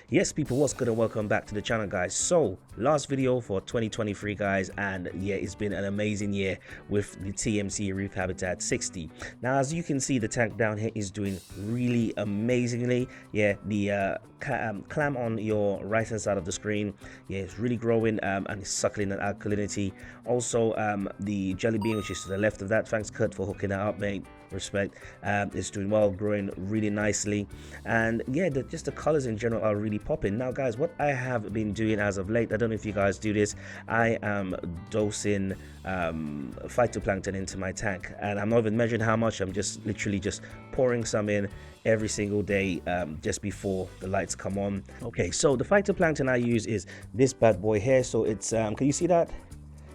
Yes, people, what's good and welcome back to the channel, guys. So last video for 2023, guys, and yeah, it's been an amazing year with the TMC Reef Habitat 60. Now, as you can see, the tank down here is doing really amazingly. Yeah, the clam on your right hand side of the screen, yeah, it's really growing and it's suckling that alkalinity. Also, the jelly bean, which is to the left of that, thanks Kurt for hooking that up, mate, respect. It's doing well, growing really nicely, and yeah, just the colors in general are really popping. Now, guys, what I have been doing as of late, I don't know if you guys do this, I am dosing phytoplankton into my tank, and I'm not even measuring how much. I'm just literally just pouring some in every single day just before the lights come on. Okay, so the phytoplankton I use is this bad boy here. So it's can you see that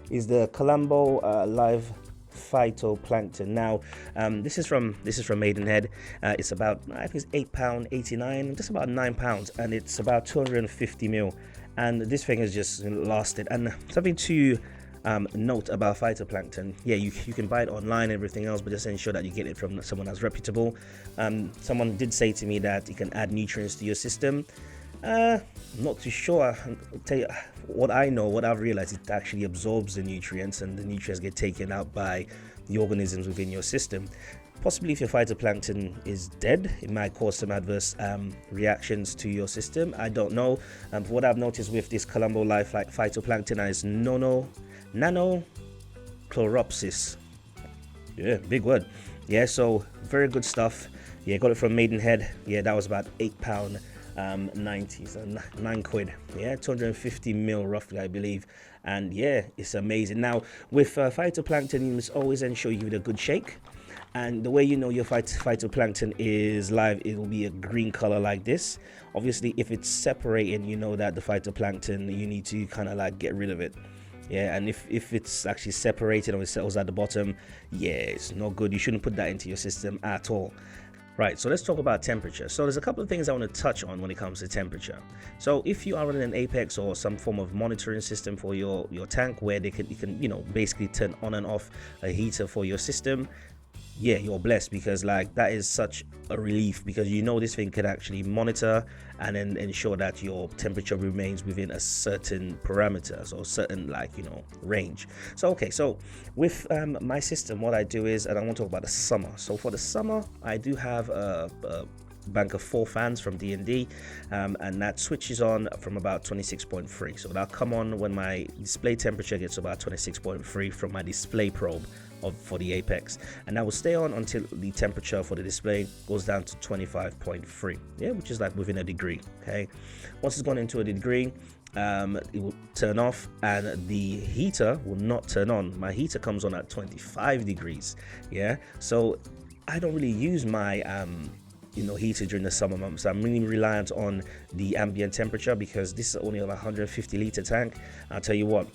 is the Colombo live phytoplankton. Now this is from Maidenhead. It's about, I think it's £8.89, just about £9, and it's about 250 ml, and this thing has just lasted. And something to note about phytoplankton, yeah, you can buy it online and everything else, but just ensure that you get it from someone that's reputable. Someone did say to me that you can add nutrients to your system. I'm not too sure. I'll tell you what I know, what I've realized, it actually absorbs the nutrients, and the nutrients get taken out by the organisms within your system. Possibly if your phytoplankton is dead, it might cause some adverse reactions to your system. I don't know. What I've noticed with this Colombo Life like phytoplankton is nanochlorosis. Yeah, big word. Yeah, so very good stuff. Yeah, got it from Maidenhead. Yeah, that was about £8.90, so £9. Yeah, 250 ml roughly, I believe. And yeah, it's amazing. Now with phytoplankton, you must always ensure you give it a good shake. And the way you know your phytoplankton is live, it will be a green color like this. Obviously, if it's separating, you know that the phytoplankton, you need to kind of like get rid of it. Yeah, and if it's actually separated or it settles at the bottom, yeah, it's not good. You shouldn't put that into your system at all. Right, so let's talk about temperature. So there's a couple of things I want to touch on when it comes to temperature. So if you are running an Apex or some form of monitoring system for your tank, where you can basically turn on and off a heater for your system, yeah, you're blessed, because like that is such a relief, because this thing can actually monitor and then ensure that your temperature remains within a certain parameters or certain range. So okay, so with my system, what I do is, and I want to talk about the summer. So for the summer, I do have a bank of 4 fans from D&D, and that switches on from about 26.3. So that'll come on when my display temperature gets about 26.3 from my display probe for the Apex, and that will stay on until the temperature for the display goes down to 25.3, yeah, which is like within a degree. Okay, once it's gone into a degree, it will turn off and the heater will not turn on. My heater comes on at 25 degrees. Yeah, so I don't really use my heater during the summer months. I'm really reliant on the ambient temperature, because this is only a 150 liter tank. I'll tell you what,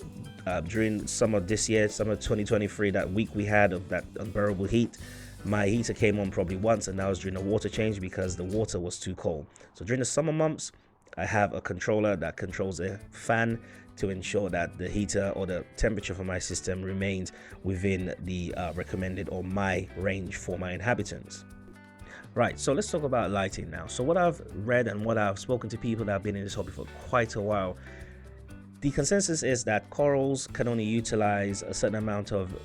during summer this year, summer 2023, that week we had of that unbearable heat, my heater came on probably once, and that was during a water change because the water was too cold. So during the summer months, I have a controller that controls a fan to ensure that the heater or the temperature for my system remains within the recommended or my range for my inhabitants. Right, so let's talk about lighting now. So what I've read and what I've spoken to people that have been in this hobby for quite a while, the consensus is that corals can only utilize a certain amount of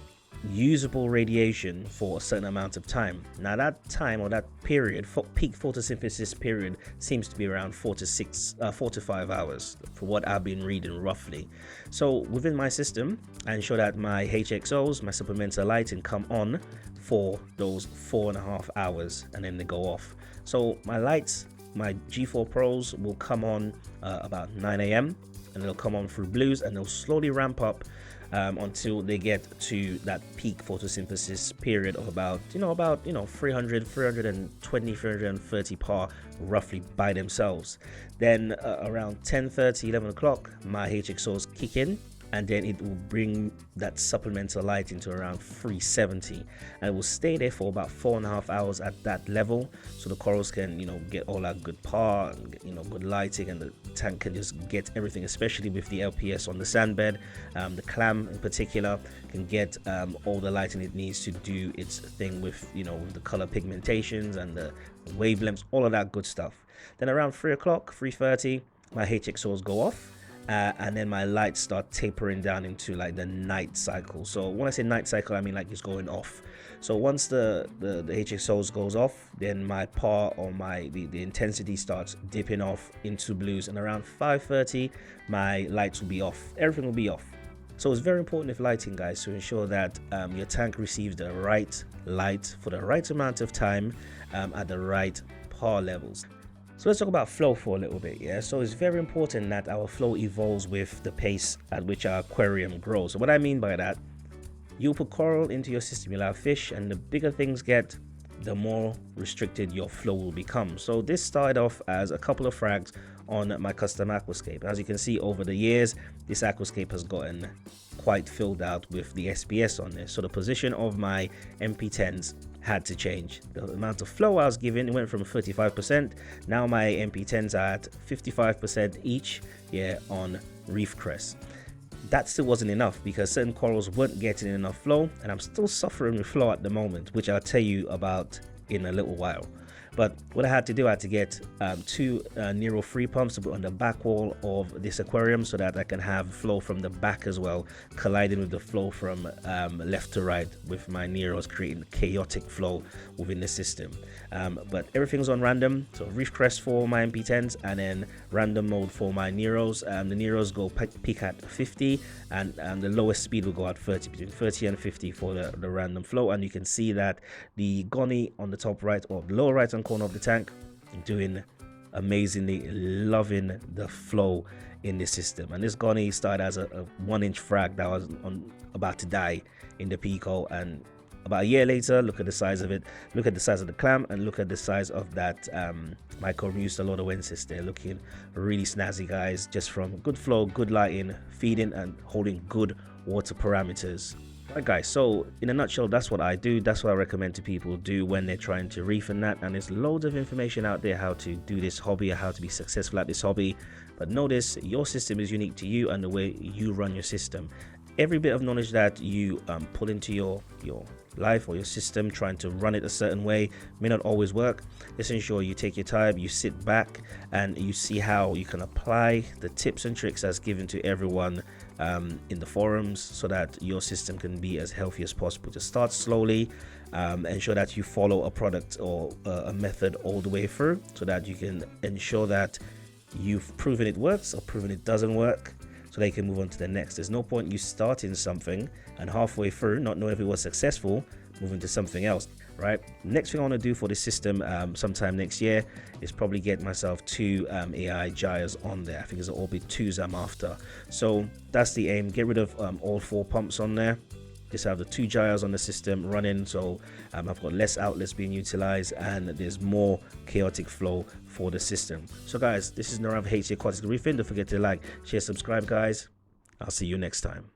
usable radiation for a certain amount of time. Now that time, or that period, peak photosynthesis period, seems to be around 4 to 5 hours for what I've been reading roughly. So within my system, I ensure that my HXOs, my supplemental lighting, come on for those 4.5 hours, and then they go off. So my lights, my G4 Pros, will come on about 9 a.m. and they'll come on through blues, and they'll slowly ramp up until they get to that peak photosynthesis period of about 300, 320, 330 par roughly by themselves. Then around 10:30, 11 o'clock, my HXOs kick in, and then it will bring that supplemental light into around 370, and it will stay there for about 4.5 hours at that level, so the corals can get all that good power and good lighting, and the tank can just get everything, especially with the LPS on the sandbed. The clam in particular can get all the lighting it needs to do its thing with the color pigmentations and the wavelengths, all of that good stuff. Then around 3 o'clock, 3:30, my HXOs go off. And then my lights start tapering down into like the night cycle. So when I say night cycle, I mean like it's going off. So once the HXOs goes off, then my power or the intensity starts dipping off into blues, and around 5:30 my lights will be off. Everything will be off. So it's very important with lighting, guys, to ensure that your tank receives the right light for the right amount of time at the right power levels. So let's talk about flow for a little bit. Yeah, so it's very important that our flow evolves with the pace at which our aquarium grows. So what I mean by that, you put coral into your system, you'll have fish, and the bigger things get, the more restricted your flow will become. So this started off as a couple of frags on my custom aquascape. As you can see, over the years, this aquascape has gotten quite filled out with the SPS on this. So the position of my MP10s had to change. The amount of flow I was given, it went from 35%. Now my MP10s are at 55% each, yeah, on Reef crest. That still wasn't enough because certain corals weren't getting enough flow, and I'm still suffering with flow at the moment, which I'll tell you about in a little while. But what I had to do, I had to get two Nero free pumps to put on the back wall of this aquarium so that I can have flow from the back as well, colliding with the flow from left to right with my Neros, creating chaotic flow within the system. But everything's on random, so Reef crest for my MP10s and then random mode for my Neros. The Neros go peak at 50 and the lowest speed will go at 30, between 30 and 50 for the random flow. And you can see that the Gonny on the top right or the lower right hand corner of the tank doing amazingly, loving the flow in this system. And this Gonny started as a 1-inch frag that was about to die in the Pico, and about a year later, look at the size of it, look at the size of the clam, and look at the size of that micromuciladoensis. They're looking really snazzy, guys, just from good flow, good lighting, feeding and holding good water parameters. Right, guys, so in a nutshell, that's what I do. That's what I recommend to people do when they're trying to reef and that. And there's loads of information out there how to do this hobby or how to be successful at this hobby. But notice your system is unique to you and the way you run your system. Every bit of knowledge that you put into your life or your system, trying to run it a certain way, may not always work. Just ensure you take your time, you sit back, and you see how you can apply the tips and tricks as given to everyone in the forums, so that your system can be as healthy as possible. Just start slowly, ensure that you follow a product or a method all the way through, so that you can ensure that you've proven it works or proven it doesn't work, so they can move on to the next. There's no point you starting something and halfway through not knowing if it was successful, moving to something else, right? Next thing I want to do for this system sometime next year is probably get myself 2 AI gyres on there. I think it's the Orbit 2s I'm after. So that's the aim, get rid of all 4 pumps on there. Just have the 2 gyres on the system running, so I've got less outlets being utilized and there's more chaotic flow for the system. So guys, this is Narav HC Aquatic Reefing. Don't forget to like, share, subscribe, guys. I'll see you next time.